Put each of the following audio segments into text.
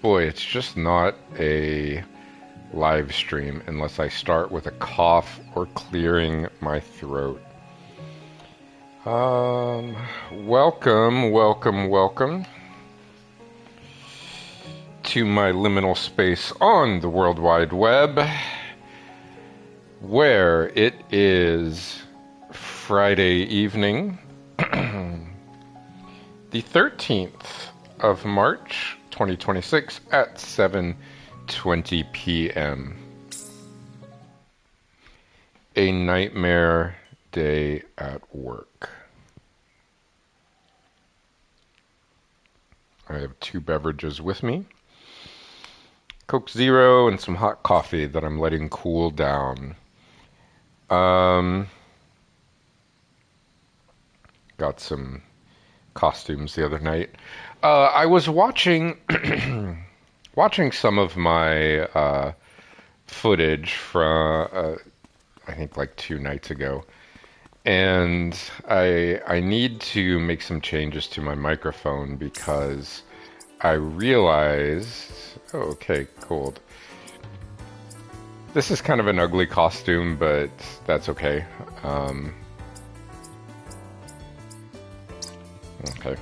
Boy, it's just not a live stream unless I start with a cough or clearing my throat. Um, welcome to my liminal space on the World Wide Web, where it is Friday evening, the 13th of March, 2026 at 7:20 p.m. A nightmare day at work. I have two beverages with me. Coke Zero and some hot coffee that I'm letting cool down. Got some costumes the other night. I was watching watching some of my footage from I think like 2 nights ago, and I need to make some changes to my microphone because I realized, oh, okay, cool. This is kind of an ugly costume, but that's okay. Okay.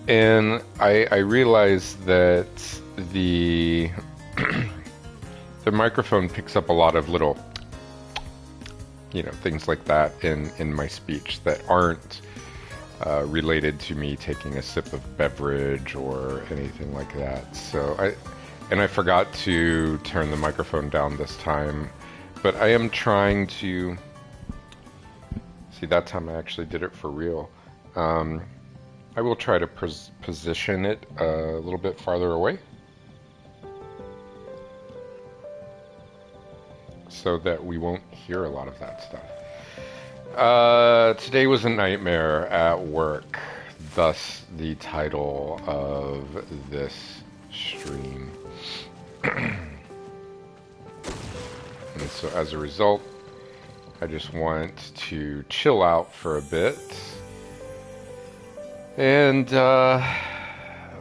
And I realized that the the microphone picks up a lot of little, things like that in my speech that aren't related to me taking a sip of beverage or anything like that. So I forgot to turn the microphone down this time, but I am trying to see. That time I actually did it for real. I will try to position it a little bit farther away so that we won't hear a lot of that stuff. Today was a nightmare at work, thus the title of this stream. And so as a result, I just want to chill out for a bit and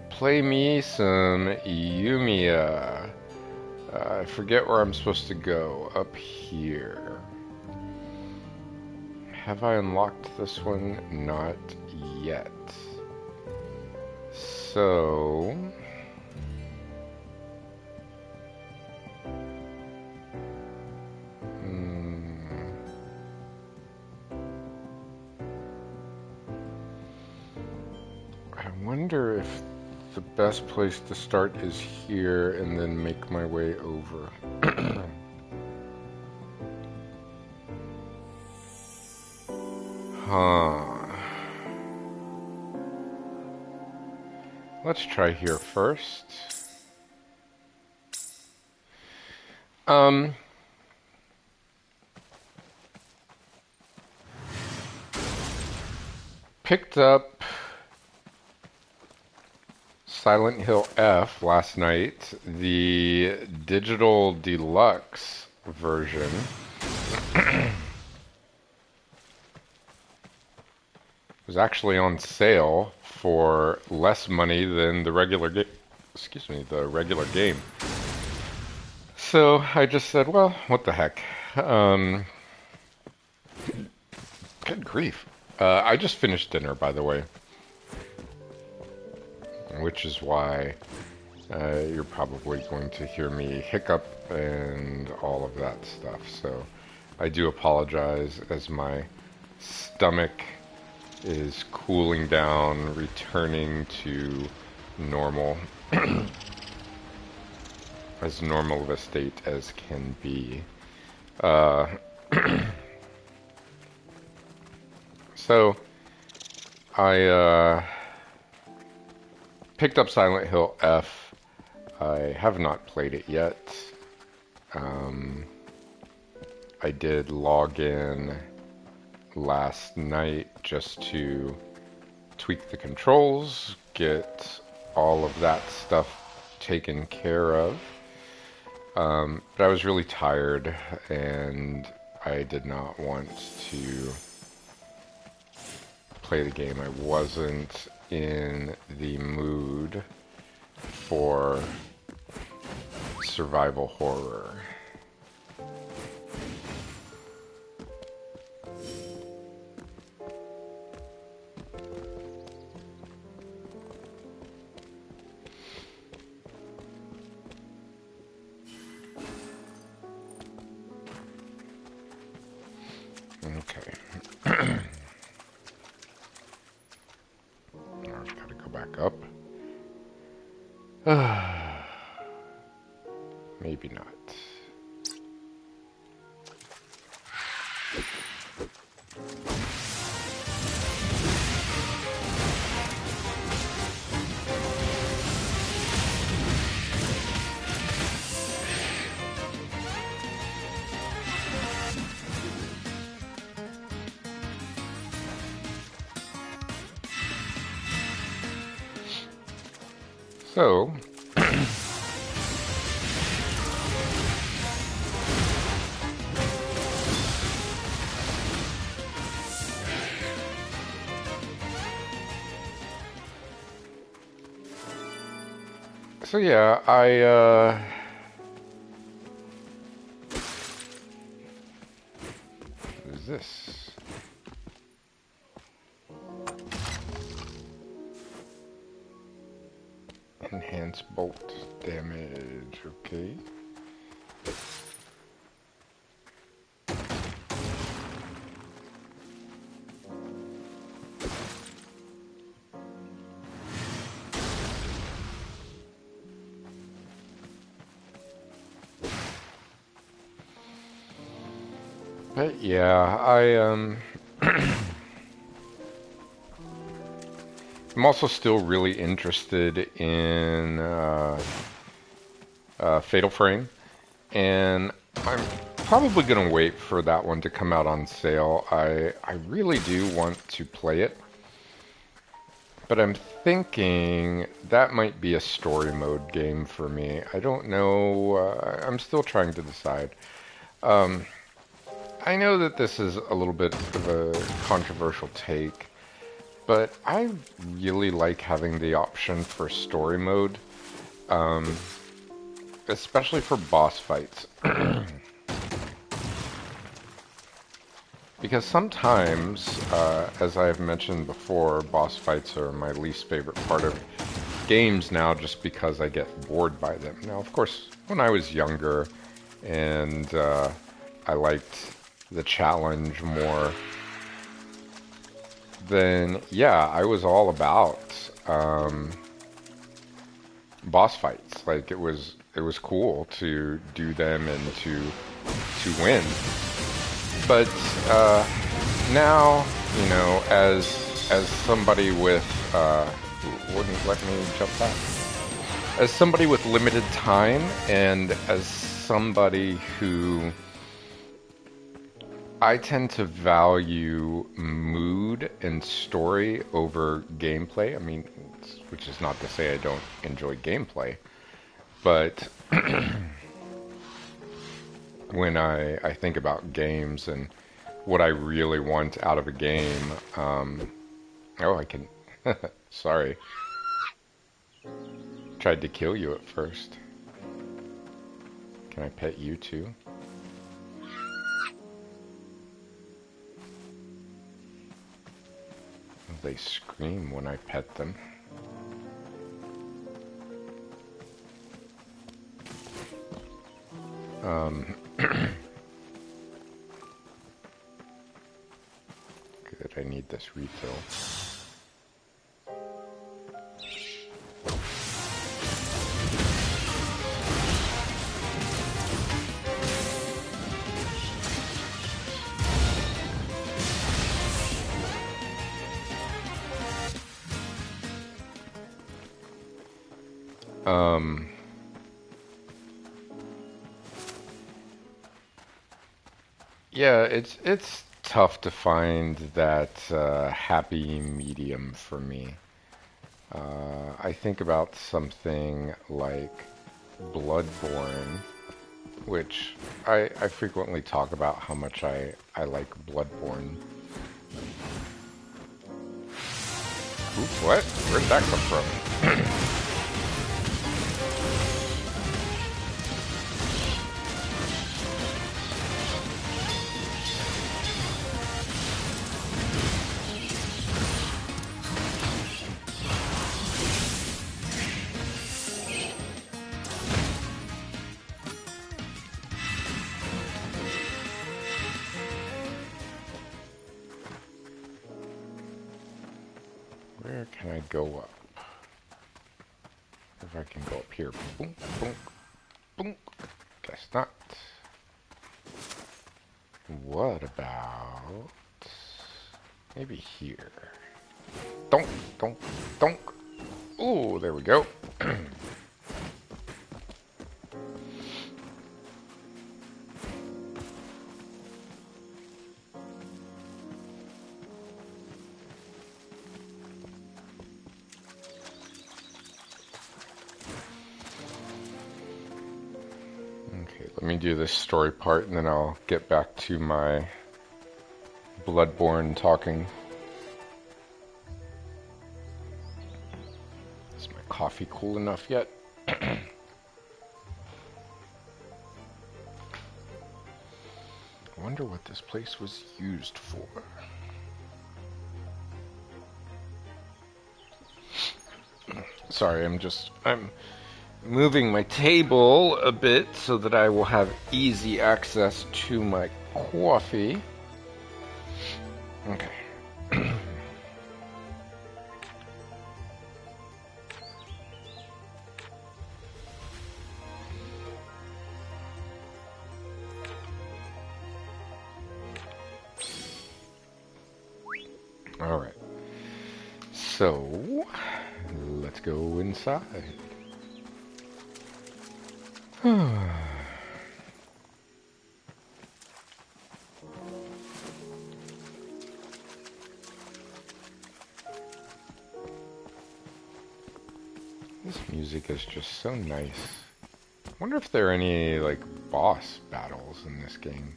play me some Yumia. I forget where I'm supposed to go. Up here. Have I unlocked this one? Not yet. So I wonder if the best place to start is here and then make my way over. Huh. Let's try here first. Picked up Silent Hill F last night, the digital deluxe version. Was actually on sale for less money than the regular the regular game. So I just said, well, what the heck? Good grief. I just finished dinner, by the way, which is why you're probably going to hear me hiccup and all of that stuff. So I do apologize as my stomach is cooling down, returning to normal, as normal of a state as can be. So I picked up Silent Hill F. I have not played it yet. I did log in last night just to tweak the controls, get all of that stuff taken care of. But I was really tired and I did not want to play the game. I wasn't in the mood for survival horror. Okay. Now I've got to go back up. Maybe not. So, yeah, what is this? Enhance bolt damage, okay. But yeah, I'm also still really interested in Fatal Frame, and I'm probably gonna wait for that one to come out on sale. I really do want to play it, but I'm thinking that might be a story mode game for me. I don't know. I'm still trying to decide. I know that this is a little bit of a controversial take, but I really like having the option for story mode, especially for boss fights. Because sometimes, as I've mentioned before, boss fights are my least favorite part of games now just because I get bored by them. Now, of course, when I was younger and I liked the challenge more, then yeah, I was all about boss fights. Like it was cool to do them and to win. But now, you know, as somebody with wouldn't let me jump back. As somebody with limited time and as somebody who I tend to value mood and story over gameplay. I mean, which is not to say I don't enjoy gameplay, but when I think about games and what I really want out of a game, oh, I can, sorry, tried to kill you at first. Can I pet you too? They scream when I pet them. Good, I need this refill. Yeah, it's tough to find that happy medium for me. I think about something like Bloodborne, which I frequently talk about how much I like Bloodborne. Ooh, what? Where did that come from? Where can I go up? If I can go up here. Boom, boom, boom. Guess not. What about maybe here? Donk, donk, donk. Ooh, there we go. Okay, let me do this story part and then I'll get back to my Bloodborne talking. Is my coffee cool enough yet? I wonder what this place was used for. Sorry, I'm moving my table a bit so that I will have easy access to my coffee. Okay. All right. So, let's go inside. This music is just so nice. I wonder if there are any, like, boss battles in this game.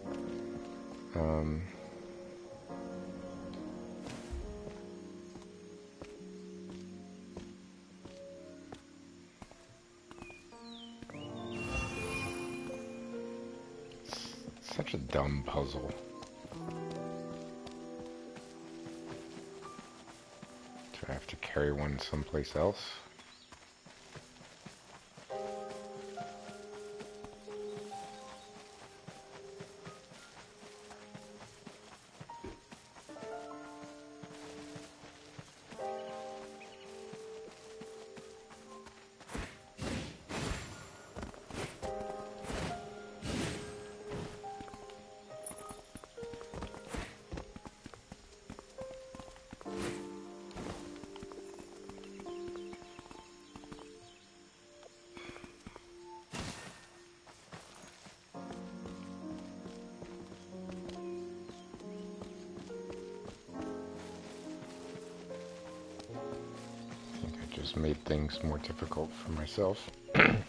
It's such a dumb puzzle. Do I have to carry one someplace else? Just made things more difficult for myself. Our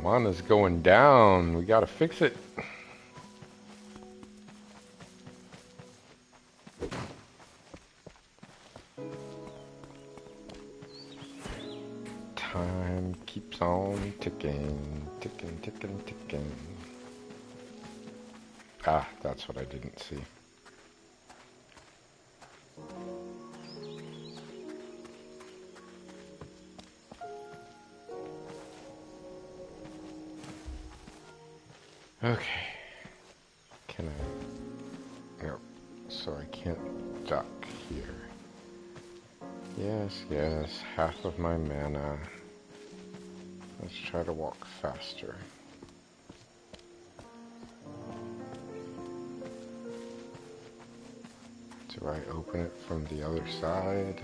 mana's going down. We gotta fix it. Time keeps on ticking, ticking, ticking, ticking. Ah, that's what I didn't see. Okay. Can I? Nope. So I can't duck here. Yes, yes, half of my mana. Let's try to walk faster. Do I open it from the other side?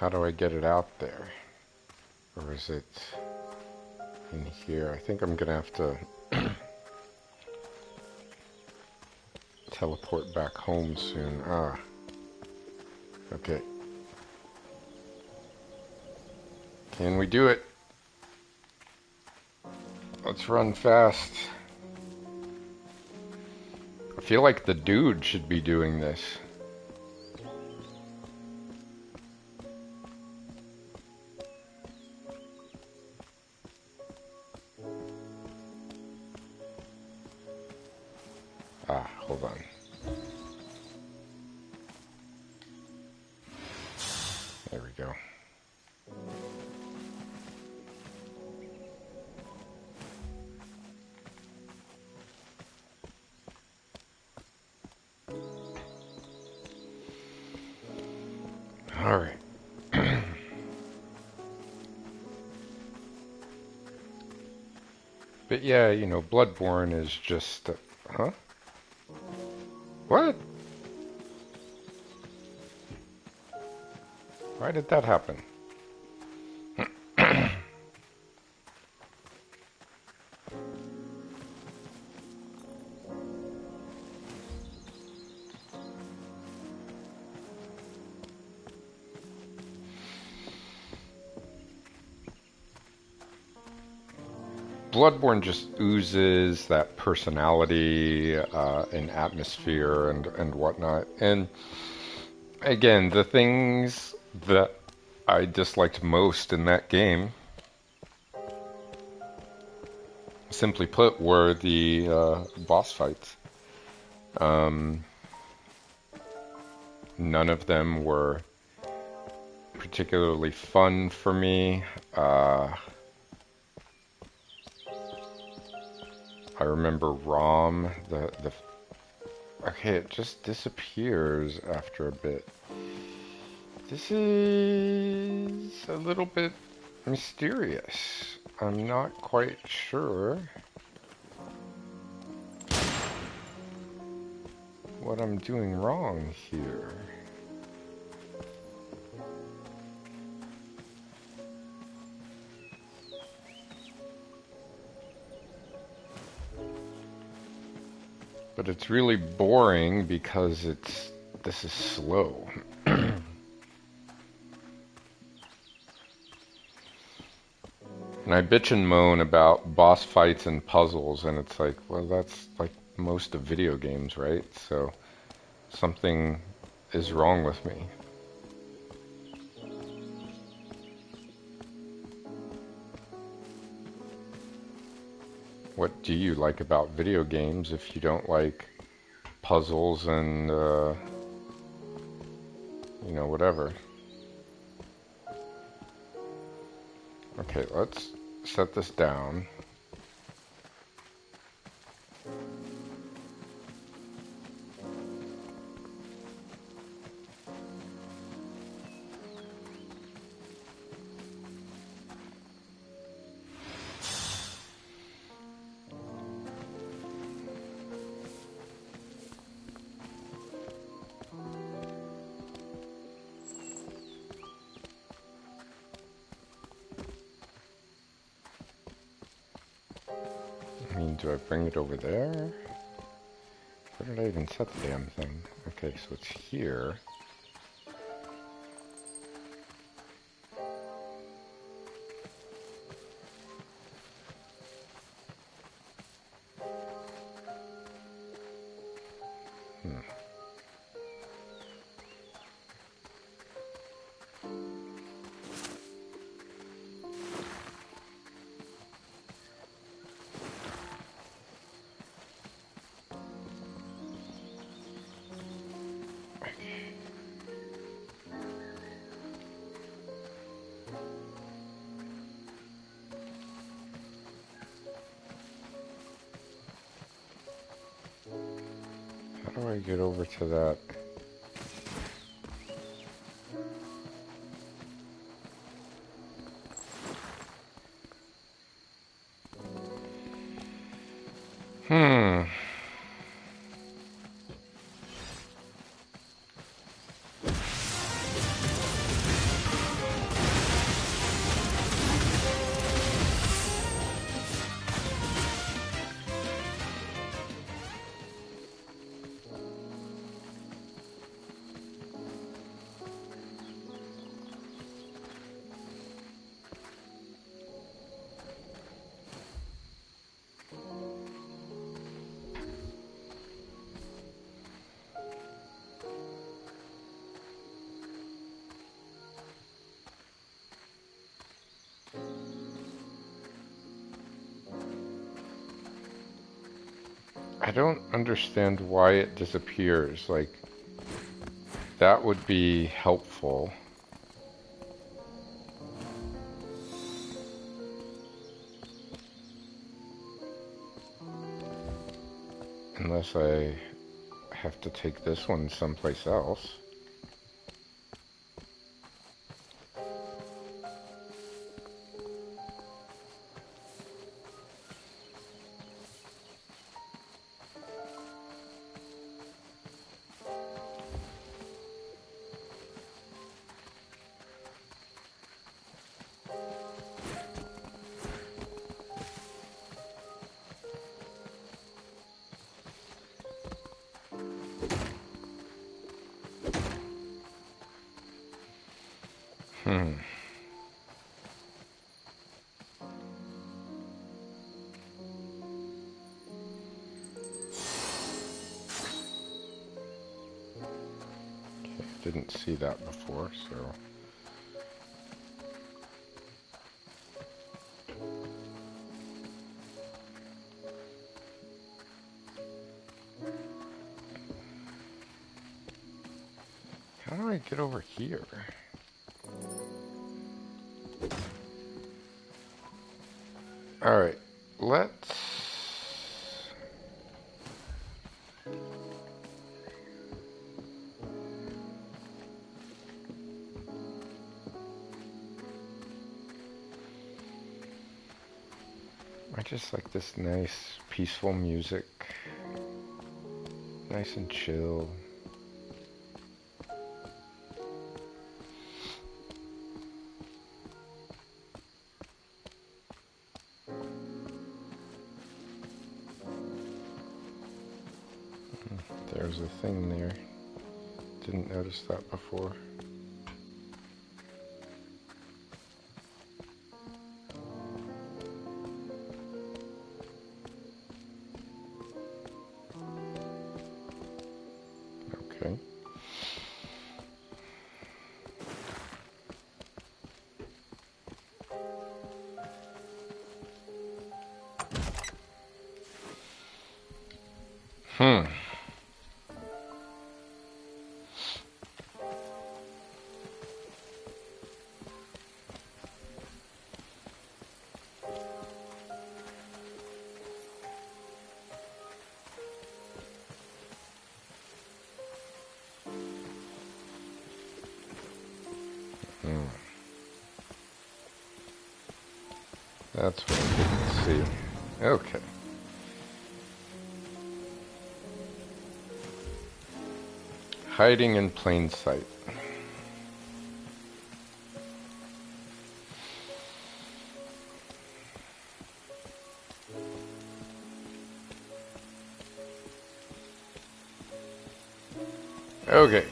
how do I get it out there? Or is it in here? I think I'm gonna have to teleport back home soon. Ah, okay. Can we do it? Let's run fast. I feel like the dude should be doing this. Ah, hold on. There we go. All right. But yeah, you know, Bloodborne is just... huh? What? Why did that happen? Bloodborne just oozes that personality and atmosphere and whatnot. And again, the things that I disliked most in that game, simply put, were the boss fights. None of them were particularly fun for me. I remember Rom, okay, it just disappears after a bit. This is a little bit mysterious. I'm not quite sure what I'm doing wrong here. But it's really boring because this is slow. And I bitch and moan about boss fights and puzzles, and it's like, well, that's like most of video games, right? So something is wrong with me. What do you like about video games if you don't like puzzles and, you know, whatever? Okay, let's set this down. I mean, do I bring it over there? Where did I even set the damn thing? Okay, so it's here. How do I get over to that? I don't understand why it disappears. Like, that would be helpful. Unless I have to take this one someplace else. Hmm. Okay, didn't see that before, so... How do I get over here? Alright, let's... I just like this nice, peaceful music. Nice and chill. There's a thing there. Didn't notice that before. Okay. Hmm. Hmm. That's what I didn't see. Okay. Hiding in plain sight. Okay.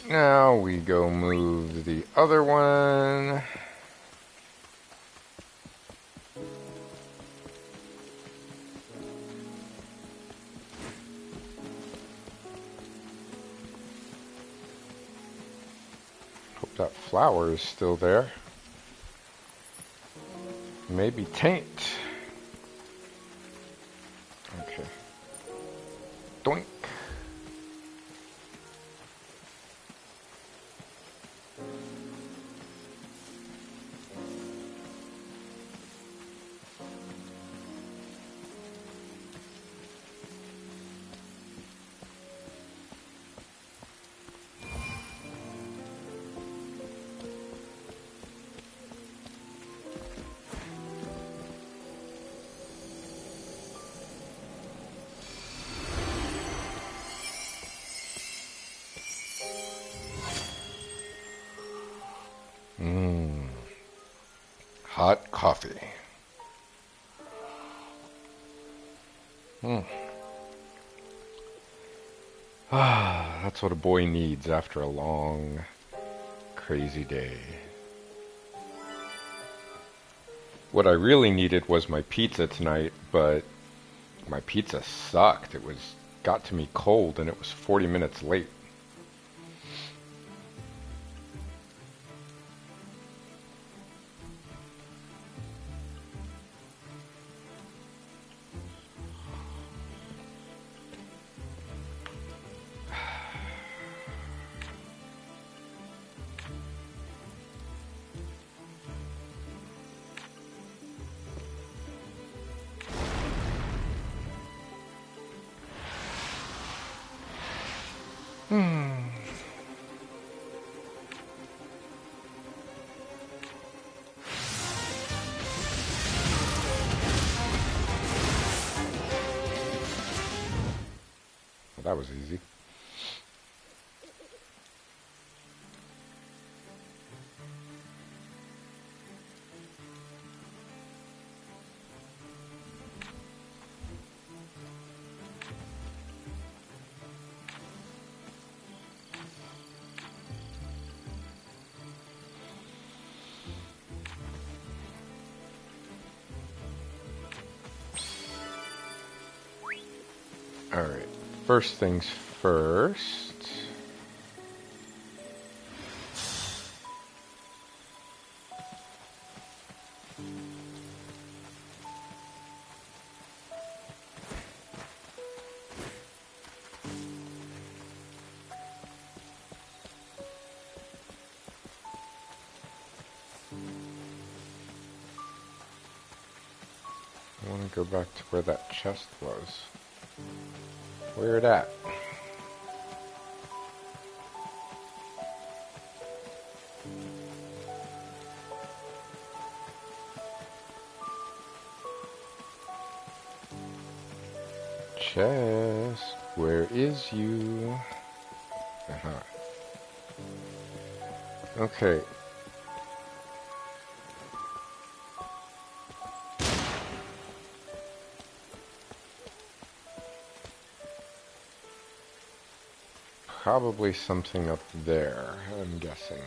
Now we go move the other one. Hope that flower is still there. Maybe taint. Okay. Doink. Mmm. Hot coffee. Hmm. Ah, that's what a boy needs after a long, crazy day. What I really needed was my pizza tonight, but my pizza sucked. Got to me cold and it was 40 minutes late. Well, that was easy. Alright, first things first. I want to go back to where that chest was. Where it at? Chest, where is you? Okay. Probably something up there, I'm guessing.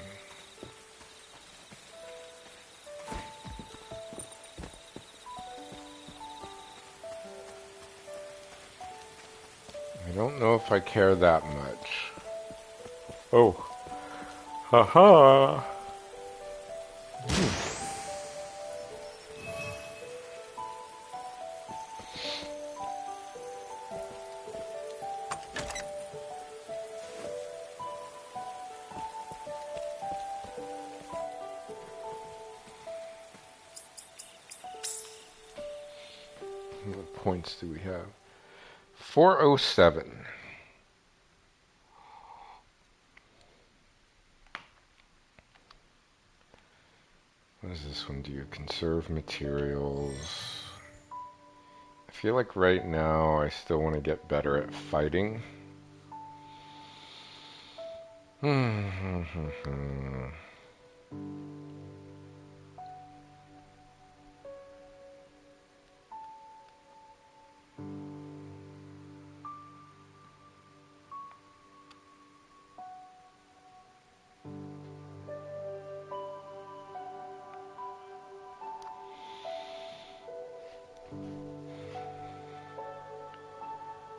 I don't know if I care that much. Oh. Haha. What points do we have? 407. What does this one do? Conserve materials. I feel like right now I still want to get better at fighting.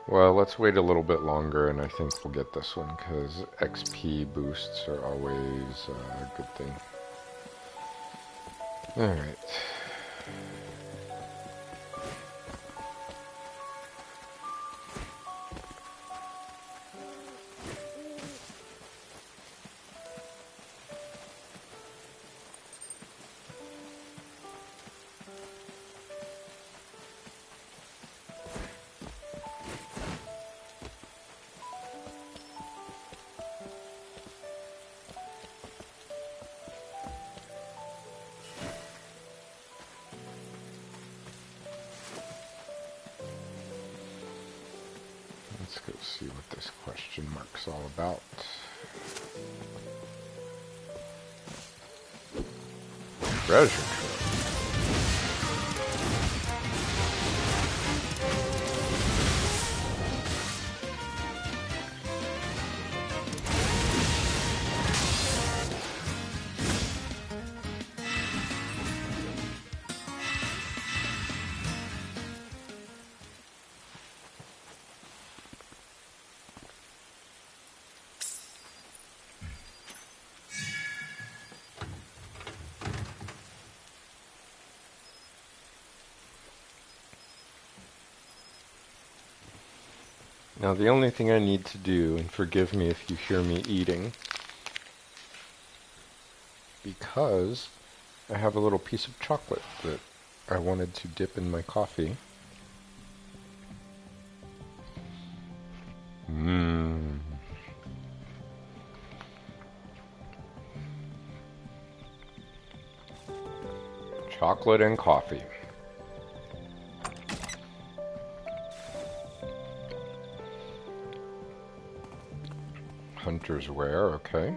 Well, let's wait a little bit longer, and I think we'll get this one, because XP boosts are always a good thing. Alright. Let's go see what this question mark's all about. Treasure trove. Now the only thing I need to do, and forgive me if you hear me eating, because I have a little piece of chocolate that I wanted to dip in my coffee. Chocolate and coffee. Hunter's wear, okay.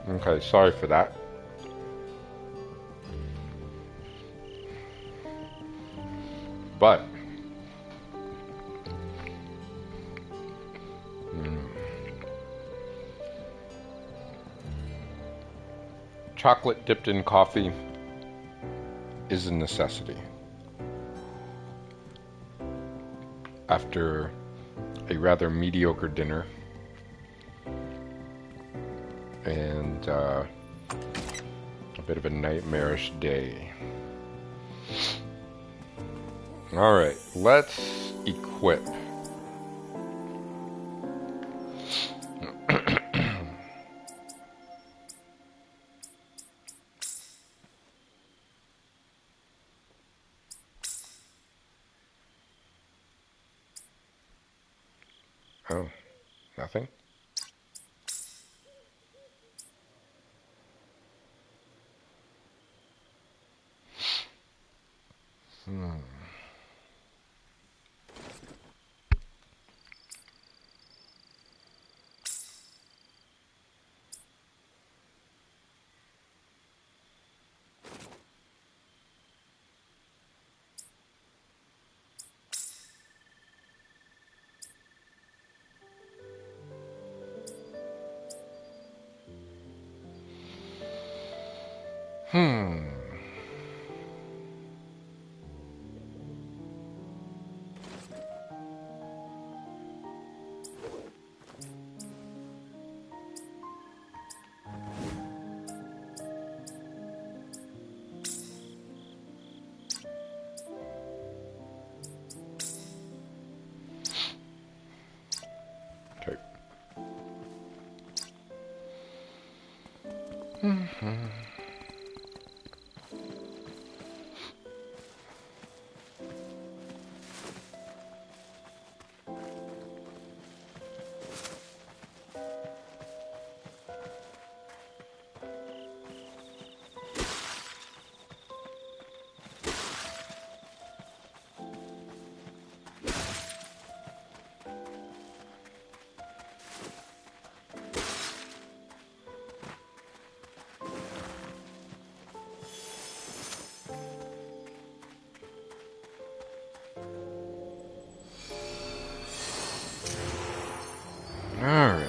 Okay, sorry for that. But chocolate dipped in coffee is a necessity. After a rather mediocre dinner and a bit of a nightmarish day. Alright, let's equip. Oh, nothing? Okay. Alright.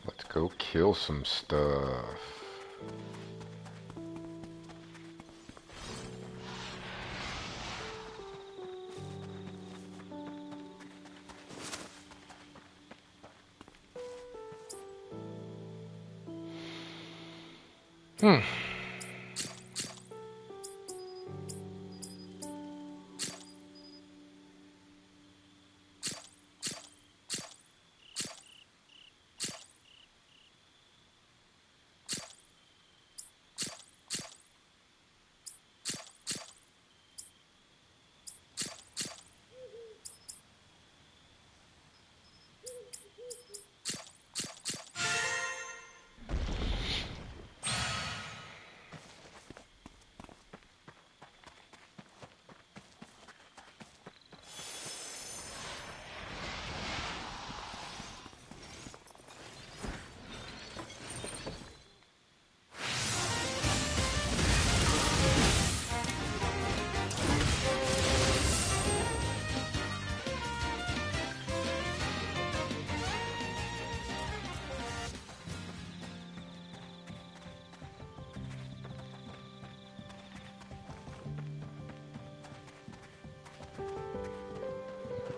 Let's go kill some stuff.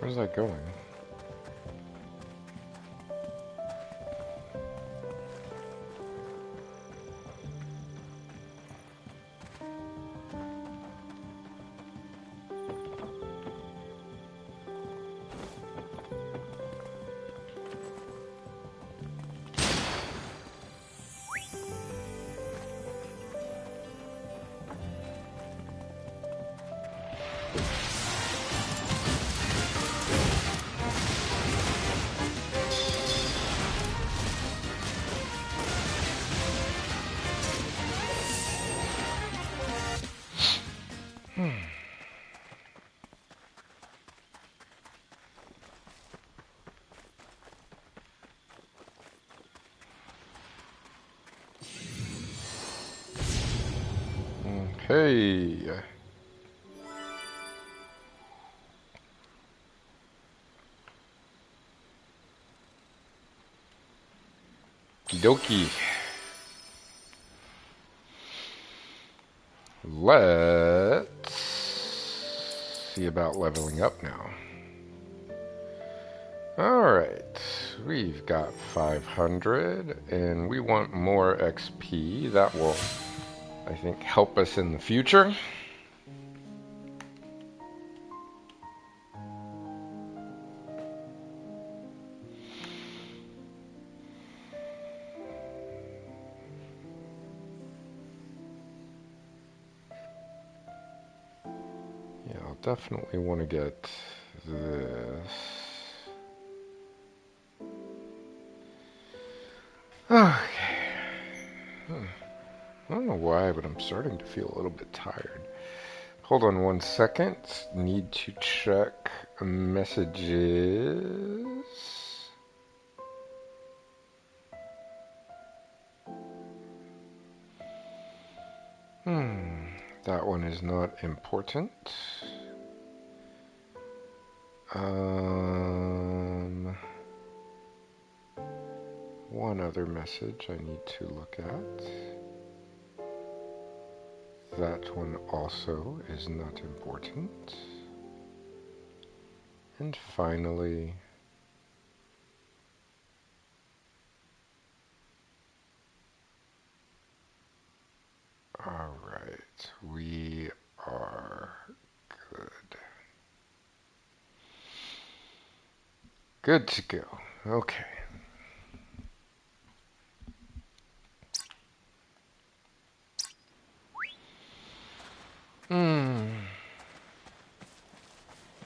Where's that going? Hey! Okie dokie. Let's see about leveling up now. Alright, we've got 500 and we want more XP. That will, I think, help us in the future. Yeah, I'll definitely want to get this. Okay. I don't know why, but I'm starting to feel a little bit tired. Hold on 1 second. Need to check messages. That one is not important. One other message I need to look at. That one also is not important. And finally, alright, we are good. Good to go. Okay.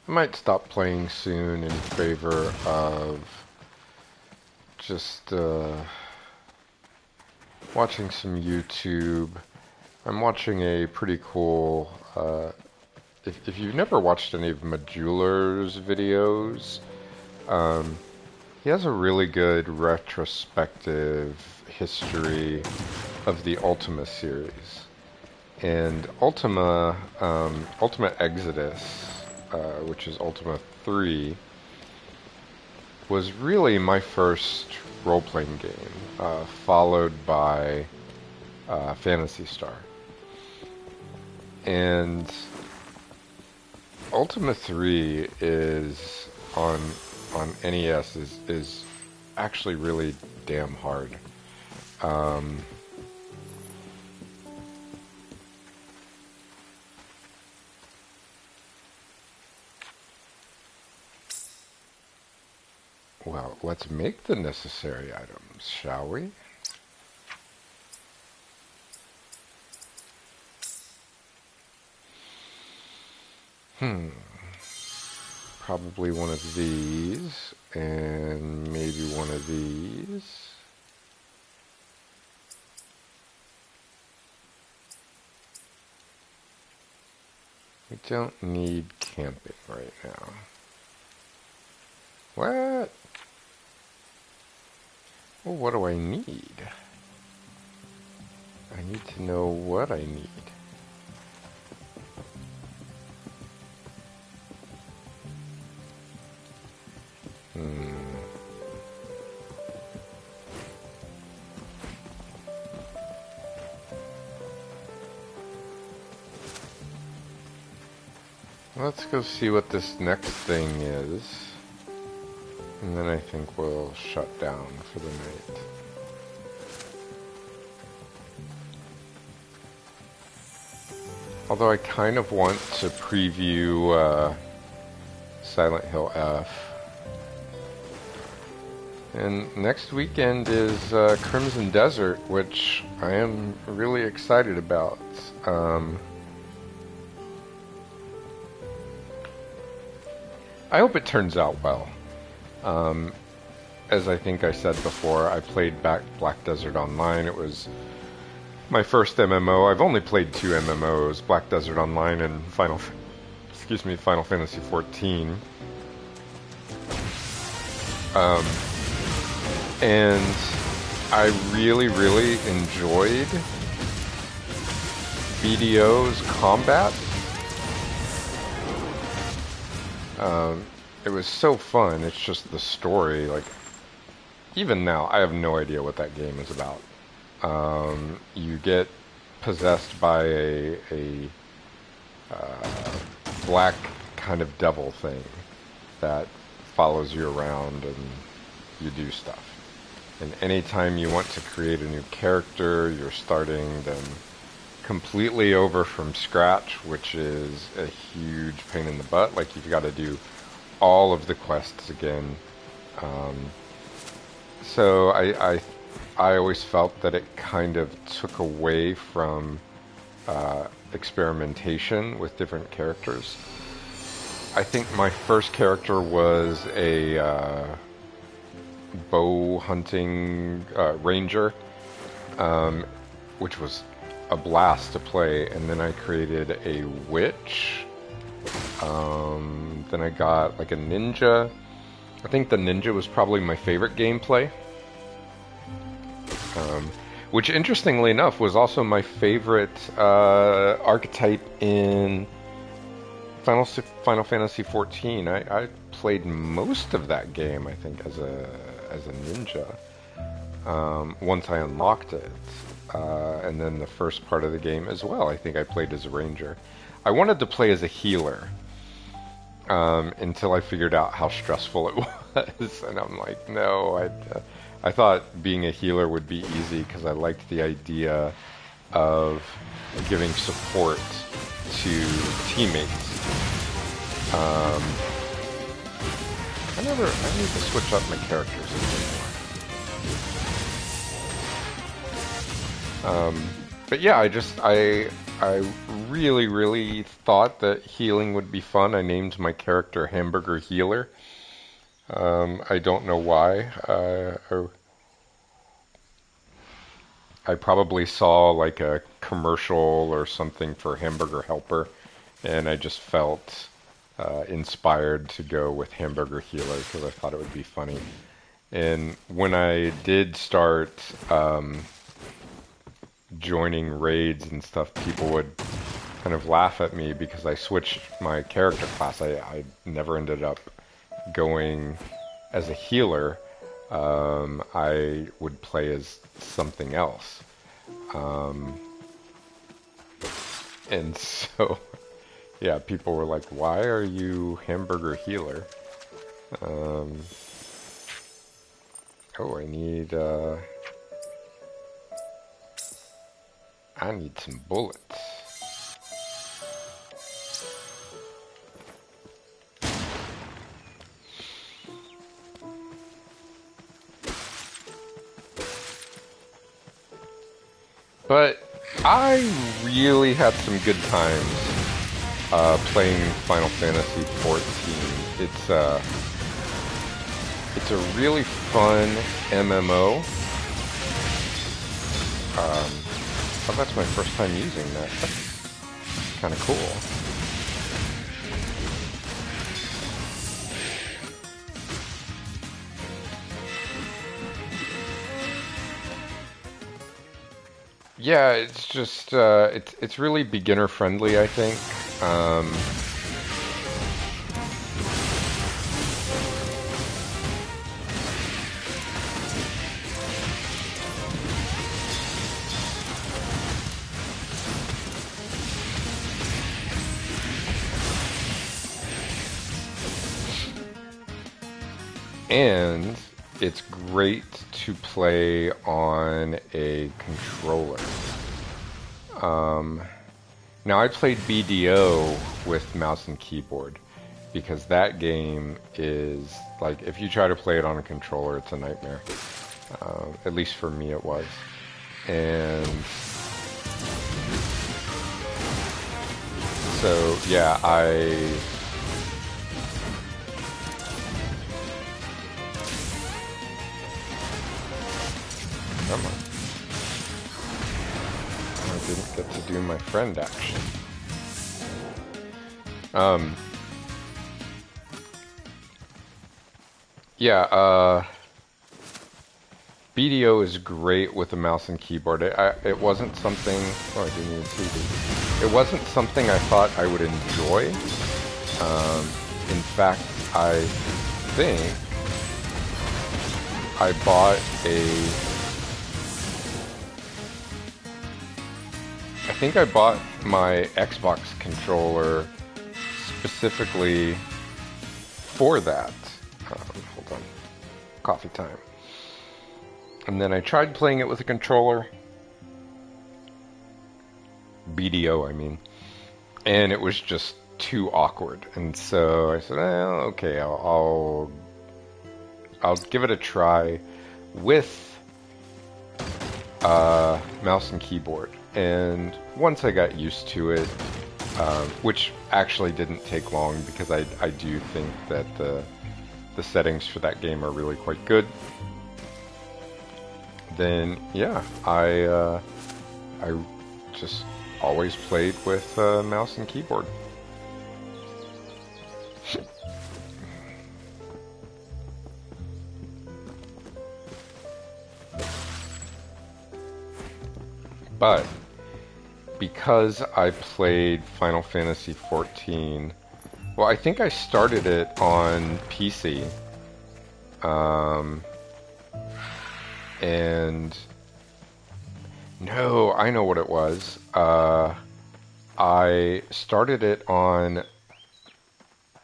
I might stop playing soon in favor of just watching some YouTube. I'm watching a pretty cool, if you've never watched any of Majuler's videos, he has a really good retrospective history of the Ultima series. And Ultima Exodus, which is Ultima 3, was really my first role-playing game, followed by Phantasy Star. And Ultima 3 is on NES is actually really damn hard. Well, let's make the necessary items, shall we? Probably one of these, and maybe one of these. We don't need camping right now. What? Well, what do I need? I need to know what I need. Let's go see what this next thing is. And then I think we'll shut down for the night. Although I kind of want to preview Silent Hill F. And next weekend is Crimson Desert, which I am really excited about. I hope it turns out well. As I think I said before, I played Black Desert Online. It was my first MMO. I've only played 2 MMOs, Black Desert Online and Final Fantasy XIV. And I really, really enjoyed BDO's combat. It was so fun. It's just the story. Like, even now, I have no idea what that game is about. You get possessed by a black kind of devil thing that follows you around and you do stuff. And anytime you want to create a new character, you're starting them completely over from scratch, which is a huge pain in the butt. Like, you've got to do all of the quests again. So I always felt that it kind of took away from experimentation with different characters. I think my first character was a bow hunting ranger, which was a blast to play. And then I created a witch. Then I got like a ninja. I think the ninja was probably my favorite gameplay. Which, interestingly enough, was also my favorite archetype in Final Fantasy XIV. I played most of that game, I think, as a ninja. Once I unlocked it, and then the first part of the game as well, I think I played as a ranger. I wanted to play as a healer until I figured out how stressful it was, and I'm like, no, I thought being a healer would be easy because I liked the idea of giving support to teammates. I need to switch up my characters a bit more. But yeah, I really, really thought that healing would be fun. I named my character Hamburger Healer. I don't know why. I probably saw like a commercial or something for Hamburger Helper, and I just felt inspired to go with Hamburger Healer because I thought it would be funny. And when I did start joining raids and stuff, people would kind of laugh at me because I switched my character class. I never ended up going as a healer. I would play as something else. And so, yeah, people were like, why are you Hamburger Healer? Oh, I need some bullets. But I really had some good times playing Final Fantasy XIV. It's a really fun MMO. Oh, that's my first time using that. That's kind of cool. Yeah, it's just it's really beginner friendly, I think. And it's great to play on a controller. Now I played BDO with mouse and keyboard because that game is like, if you try to play it on a controller, it's a nightmare. At least for me it was. And so yeah, come on. I didn't get to do my friend action. Yeah, BDO is great with a mouse and keyboard. It wasn't something. Oh, I didn't even see this. It wasn't something I thought I would enjoy. In fact, I think I bought my Xbox controller specifically for that. Hold on. Coffee time. And then I tried playing it with a controller. BDO, I mean. And it was just too awkward. And so I said, okay, I'll give it a try with mouse and keyboard. And once I got used to it, which actually didn't take long because I do think that the settings for that game are really quite good. Then yeah, I just always played with mouse and keyboard. But because I played Final Fantasy XIV, well, I think I started it on PC. And no, I know what it was. I started it on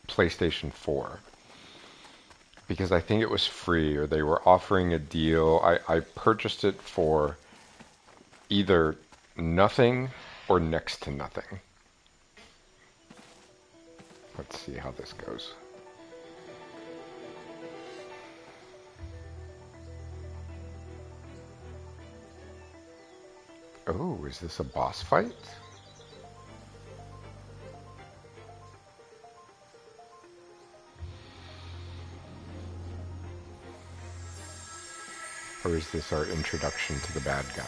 PlayStation 4 because I think it was free or they were offering a deal. I purchased it for either nothing or next to nothing. Let's see how this goes. Oh, is this a boss fight? Or is this our introduction to the bad guy?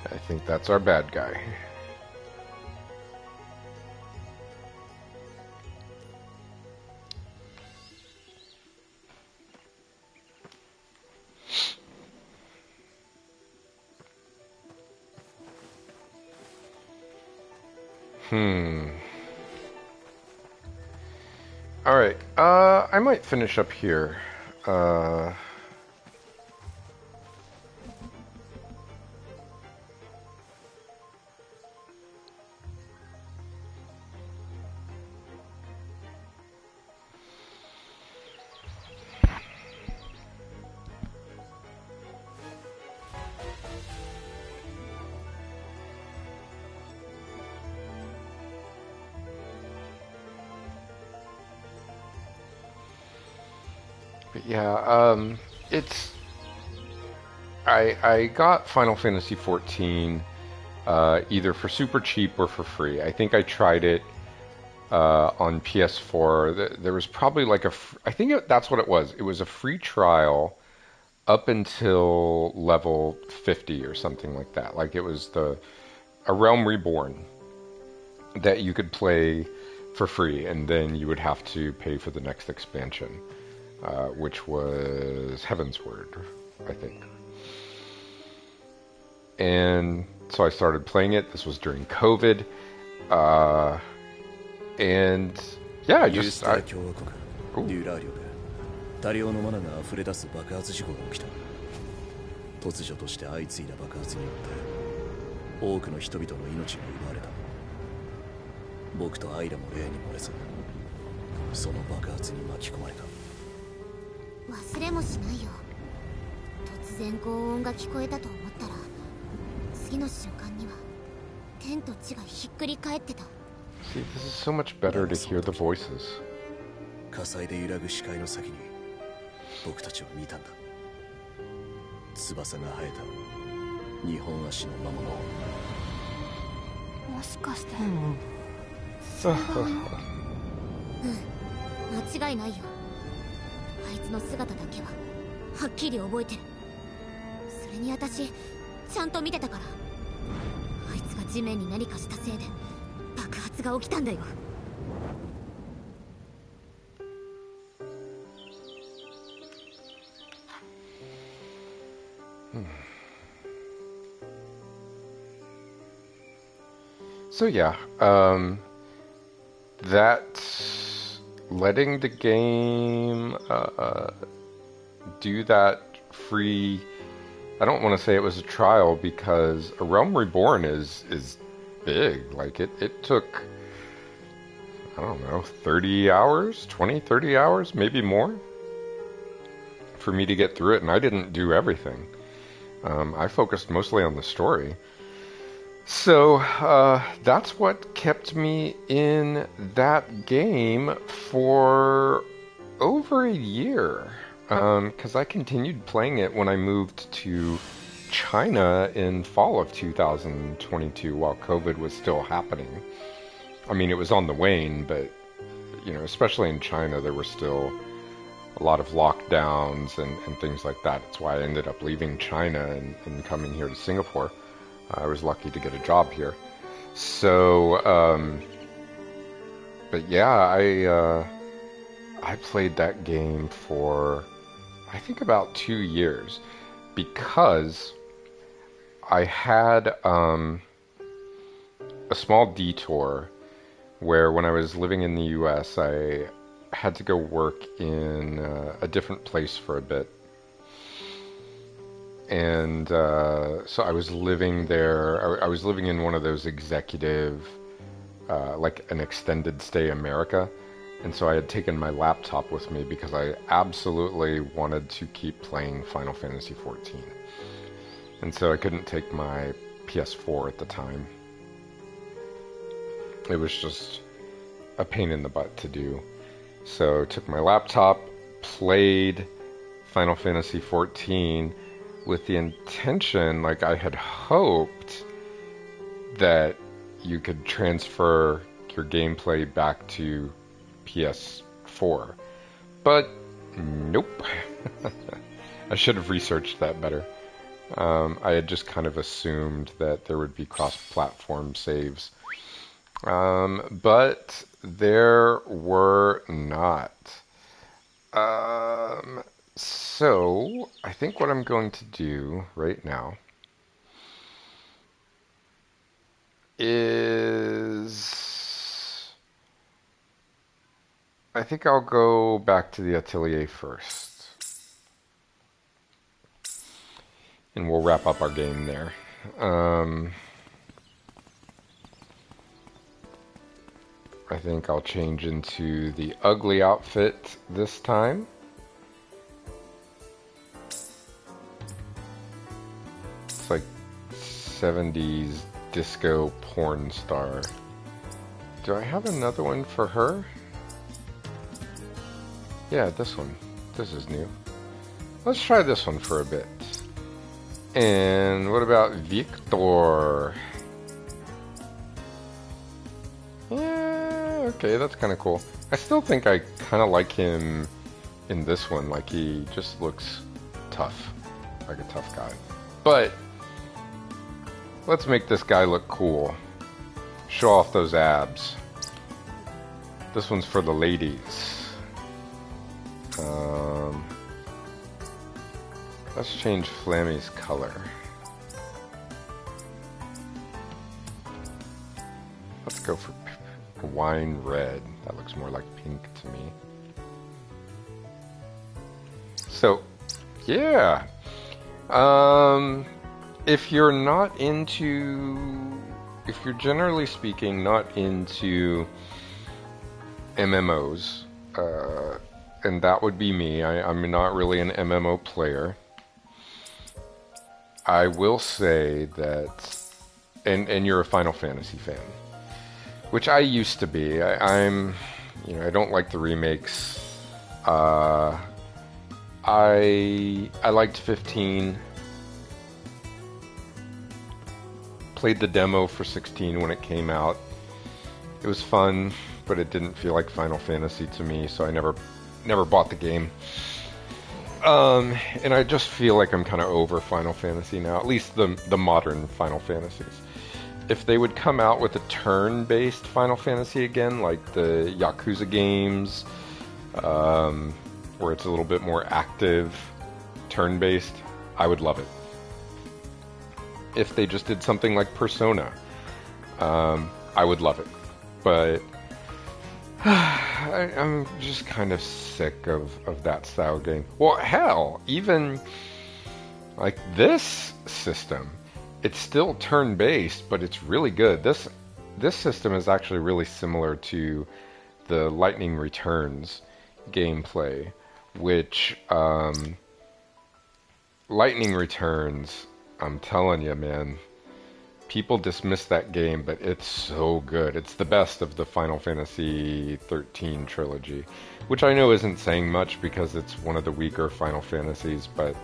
I think that's our bad guy. Alright, I might finish up here. But yeah, it's... I got Final Fantasy XIV either for super cheap or for free. I think I tried it on PS4. There was probably like I think that's what it was. It was a free trial up until level 50 or something like that. Like it was a Realm Reborn that you could play for free, and then you would have to pay for the next expansion, which was Heavensward, I think. And so I started playing it. This was during COVID. And yeah, I just ユーステラ共和国デューラー領で多量のマナが溢れ出す爆発事故が起きた。突如として相次いだ爆発によって多くの人々の命が奪われた。僕とアイラも例に漏れずその爆発に巻き込まれた。忘れもしないよ。突然轟音が聞こえたと思ったら次の瞬間には天と地がひっくり返ってた。 see, this is so much better to hear the voices. 火災で揺らぐ視界の先に僕たちは見たんだ。翼が生えた2本足の魔物を。もしかして、So 間違いないよ。あいつの姿だけははっきり覚えてる。それに私ちゃんと見てたから。あいつが地面に何かしたせいで爆発が起きたんだよ。So yeah, that letting the game do that free. I don't want to say it was a trial because A Realm Reborn is big. Like it took, I don't know, 30 hours, 20, 30 hours, maybe more for me to get through it, and I didn't do everything. I focused mostly on the story. So that's what kept me in that game for over a year, because I continued playing it when I moved to China in fall of 2022 while COVID was still happening. I mean, it was on the wane, but, you know, especially in China, there were still a lot of lockdowns and things like that. It's why I ended up leaving China and coming here to Singapore. I was lucky to get a job here. So, but yeah, I played that game for, I think, about 2 years because I had a small detour where when I was living in the US, I had to go work in a different place for a bit. And so I was living there. I was living in one of those executive, like an extended stay America. And so I had taken my laptop with me because I absolutely wanted to keep playing Final Fantasy XIV. And so I couldn't take my PS4 at the time. It was just a pain in the butt to do. So I took my laptop, played Final Fantasy XIV, with the intention, like I had hoped, that you could transfer your gameplay back to PS4. But nope. I should have researched that better. I had just kind of assumed that there would be cross-platform saves. But there were not. So, I think what I'm going to do right now is, I think I'll go back to the Atelier first. And we'll wrap up our game there. I think I'll change into the ugly outfit this time. It's like 70s disco porn star. Do I have another one for her? Yeah, this one. This is new. Let's try this one for a bit. And what about Victor? Yeah, okay, that's kind of cool. I still think I kind of like him in this one. Like, he just looks tough. Like a tough guy. But let's make this guy look cool. Show off those abs. This one's for the ladies. Let's change Flammy's color. Let's go for Wine red. That looks more like pink to me. So, yeah. If you're not into, if you're generally speaking not into MMOs, and that would be me. I'm not really an MMO player. I will say that, and you're a Final Fantasy fan, which I used to be. I'm, I don't like the remakes. I liked 15. Played the demo for 16 when it came out. It was fun, but it didn't feel like Final Fantasy to me, so I never bought the game. And I just feel like I'm kind of over Final Fantasy now, at least the modern Final Fantasies. If they would come out with a turn-based Final Fantasy again, like the Yakuza games, where it's a little bit more active, turn-based, I would love it. If they just did something like Persona, I would love it. But I'm just kind of sick of that style game. Well, hell, even like this system, it's still turn-based, but it's really good. This system is actually really similar to the Lightning Returns gameplay, which Lightning Returns, I'm telling you, man, people dismiss that game, but it's so good. It's the best of the Final Fantasy 13 trilogy, which I know isn't saying much because it's one of the weaker Final Fantasies, but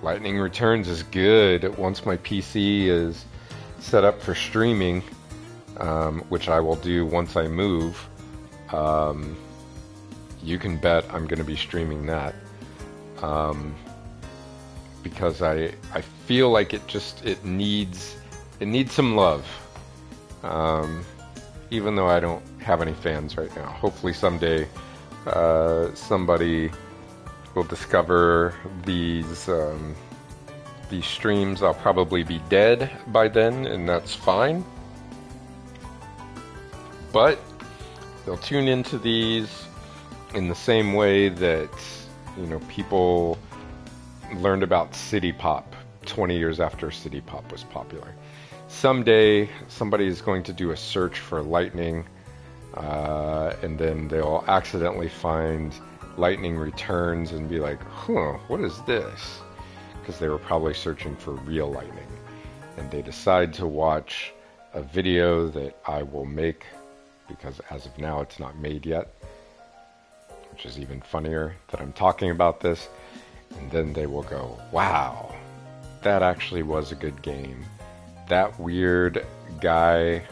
Lightning Returns is good. Once my PC is set up for streaming, which I will do once I move, you can bet I'm going to be streaming that. Because I feel like it needs some love, even though I don't have any fans right now. Hopefully someday somebody will discover these streams. I'll probably be dead by then, and that's fine. But they'll tune into these in the same way that people learned about City Pop 20 years after City Pop was popular. Someday, somebody is going to do a search for Lightning, and then they'll accidentally find Lightning Returns and be like, huh, what is this? Because they were probably searching for real Lightning. And they decide to watch a video that I will make, because as of now it's not made yet, which is even funnier that I'm talking about this. And then they will go, wow, that actually was a good game. That weird guy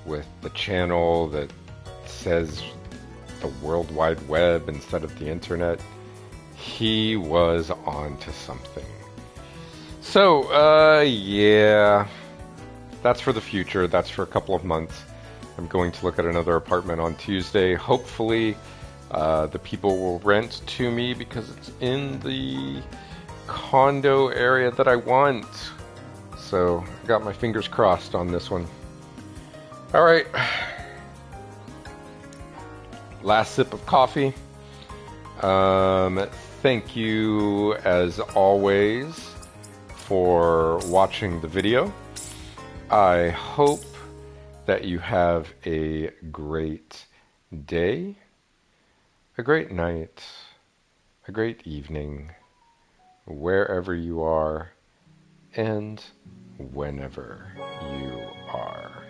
with the channel that says the World Wide Web instead of the internet, he was on to something. So, yeah, that's for the future. That's for a couple of months. I'm going to look at another apartment on Tuesday. Hopefully, the people will rent to me because it's in the condo area that I want. So, I got my fingers crossed on this one. Alright. Last sip of coffee. Thank you, as always, for watching the video. I hope that you have a great day, a great night, a great evening, wherever you are, and whenever you are.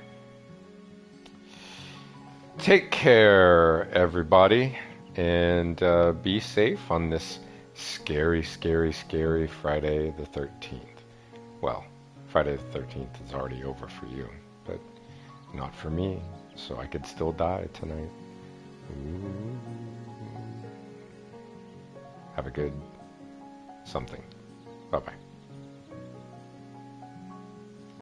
Take care, everybody, and be safe on this scary, scary, scary Friday the 13th. Well, Friday the 13th is already over for you, but not for me, so I could still die tonight. Ooh. Have a good something.